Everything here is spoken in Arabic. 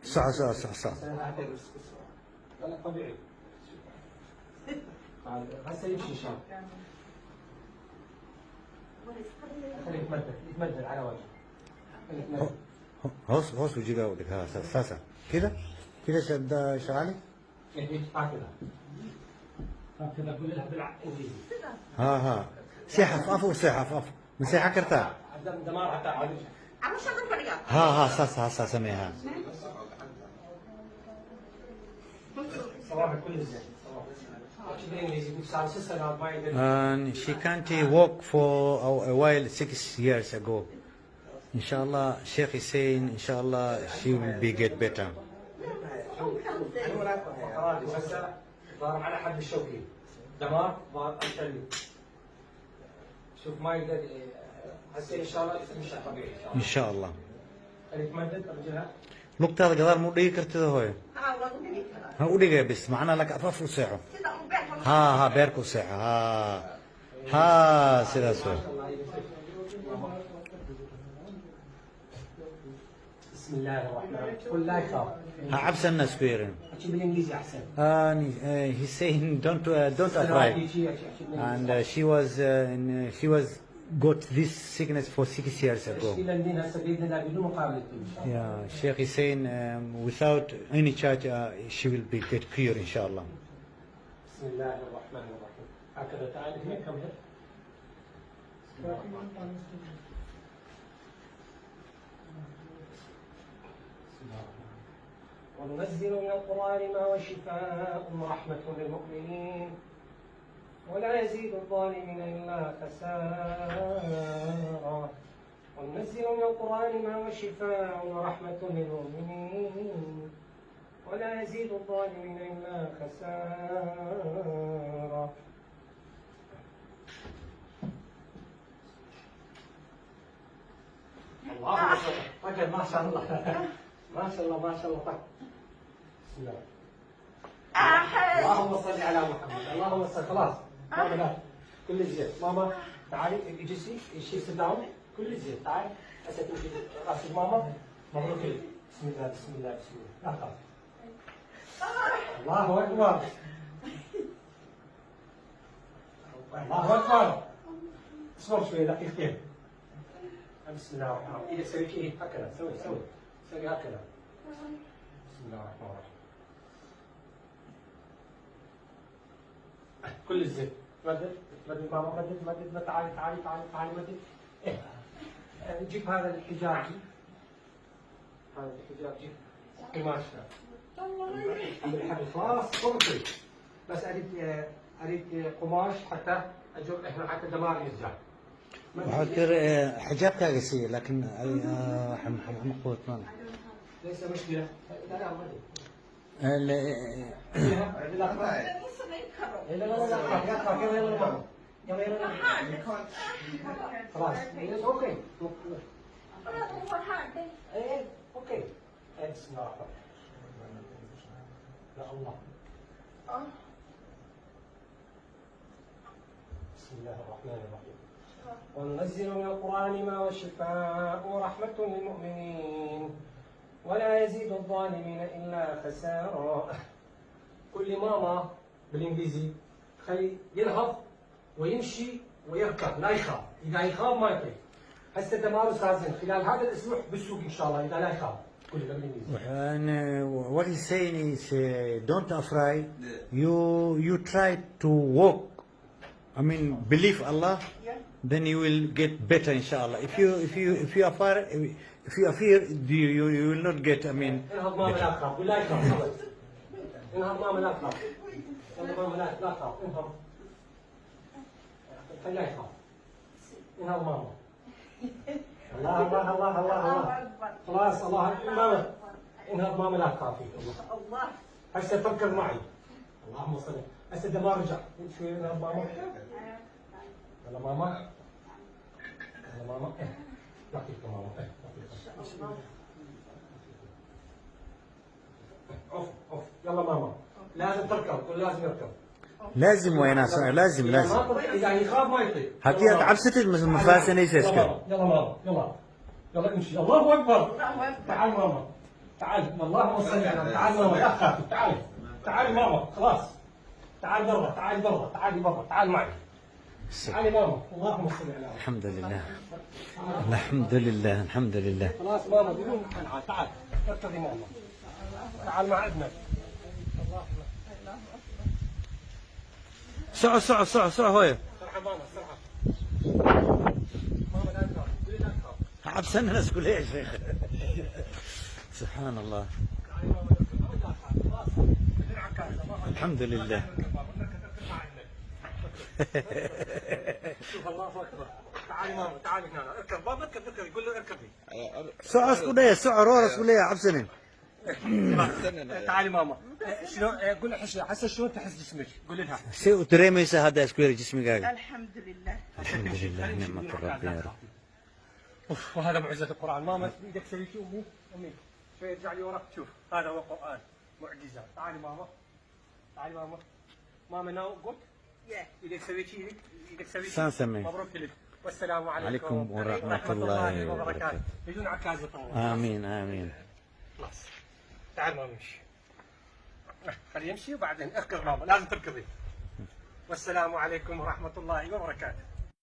صح صح صح صح. لا طبيعي. هسه يمشي ان شاء الله. خليه يتمدد على وجهه. هوس وجهه ودك ها ساسا كده كده شغالة. هكذا هكذا قول لها بالانجليزي. ها سيحف افو سيحف افو مسيحة كرتا. دمار حتى عادي. ها ساسا سميها. صراحة كل زين. And she can't walk for a while 6 years ago. Inshallah, Sheikh is saying, inshallah, she will be get better. ضارب على حد الشوكي دمار ضارب الشلي شوف ما يقدر هسه ان شاء الله يتمشى طبيعي ان شاء الله. يتمدد ارجلها لقطة هذا قدر مو دقيقة كرتده هوي. ها ودقيقة بس معنا لك أفاف وساعة. ها بيركو ساعة ها سيدا سوي. بسم الله الرحمن الرحيم قل لا يخاف. ها عبس الناس كويرين. احكي بالانجليزي احسن. He's saying don't afraid. And she was got this sickness for 6 years ago. Yeah, Sheikh is saying without any charge she will be get cured inshallah. بسم الله الرحمن الرحيم. هكذا تعال هنا كمل. وننزل من القرآن ما هو شفاء ورحمة للمؤمنين ولا يزيد الظالمين إلا خسارا. وننزل من القرآن ما هو شفاء ورحمة للمؤمنين ولا يزيد الظالمين إلا خسارا. اللهم صل وجل ما شاء الله ما شاء الله ما شاء الله. بسم الله. اللهم صل على محمد. اللهم صل. خلاص ماما كل زين. ماما تعالي اجلسي شيل سداون كل زين. تعالي هسه تمشي راسك ماما. مبروك لك. بسم الله بسم الله بسم الله. لا تخاف. الله اكبر. الله اكبر. اصبر شوي دقيقتين. بسم الله الرحمن الرحيم. ايدك سوي شيء هكذا سوي هكذا. بسم الله الرحمن الرحيم. كل الزيت مدد ماما مدد تعالي مدد. جيب هذا الحجاب جيب قماش بالحبل خلاص فوقي بس اريد قماش حتى اجر احنا حتى دمار يرجع. وحكر حجاب كاغسي لكن قوة ماما. ليس مشكلة. لا مدد. خلاص اوكي اوكي. بسم الله الرحمن الرحيم. يا الله. بسم الله الرحمن الرحيم. وننزل من القرآن ما هو شفاء ورحمة للمؤمنين ولا يزيد الظالمين إلا خسارا. كل ماما بالإنجليزي خلي ينهض ويمشي ويركب لا يخاف. إذا يخاف ما يطير. هسه تمارس لازم خلال هذا الأسبوع بالسوق إن شاء الله إذا لا يخاف. كله بالإنجليزي. And what he's saying is don't afraid. You try to walk. I mean believe Allah. Then you will get better inshallah. If you fear, you will not get. I mean. انهض ماما لا تخاف ولا يخاف. انهض ماما لا تخاف. ماما لا تخاف. انهض. لا يخاف. انهض ماما. الله الله الله الله الله. خلاص الله ماما. انهض ماما لا تخافي. الله. هسه تركض معي. اللهم صل. هسه دمار رجع. شوي انهض ماما. يلا ماما. يلا ماما. يعطيك ماما. اوف يلا ماما لازم تركب لازم يركب. لازم ويناس لازم. اذا يخاف ما يطير. حكيت عبست المفاسن ايش اسكت. يلا ماما يلا امشي. الله اكبر. تعال ماما تعال اللهم صل على تعال ماما لا تخافي تعال تعال ماما خلاص تعال برا تعال برا تعالي برا تعال معي تعالي ماما اللهم صل على الحمد لله الحمد لله الحمد لله. خلاص ماما بدون تعال تعال اركضي ماما تعال مع ابنك سرعة سرعة سرعة سرعة هوي. سرعة ماما سرعة ماما لا تخاف قولي لا تخاف عبسنا ناس كلها يا شيخ. سبحان الله. تعالي ماما لا تخاف خلاص بدون عكازة الحمد لله. شوف الله اكبر تعالي ماما تعالي هنا اركب بابا اركب اركب قول له اركبي سرعة سكولية سرعة رورا سكولية عبسنا. تعالي ماما شلون قول لها حسه شلون تحس جسمك قول لها شيء تريمي هذا سكوير جسمي قاعد. الحمد لله. الحمد لله نعمة الرب يا رب. اوف وهذا معجزة القرآن ماما ايدك تسوي شو امي امي شوي ارجع لي ورا شوف هذا هو القرآن معجزة تعالي ماما تعالي ماما ماما ناو قلت ايدك تسوي شيء ايدك تسوي سان سمي. مبروك لك والسلام عليكم عليكم ورحمة الله وبركاته. بدون عكازة طبعا آمين آمين. خلاص تعال ماما نمشي خليه يمشي وبعدين اركض ماما لازم تركضي والسلام عليكم ورحمة الله وبركاته.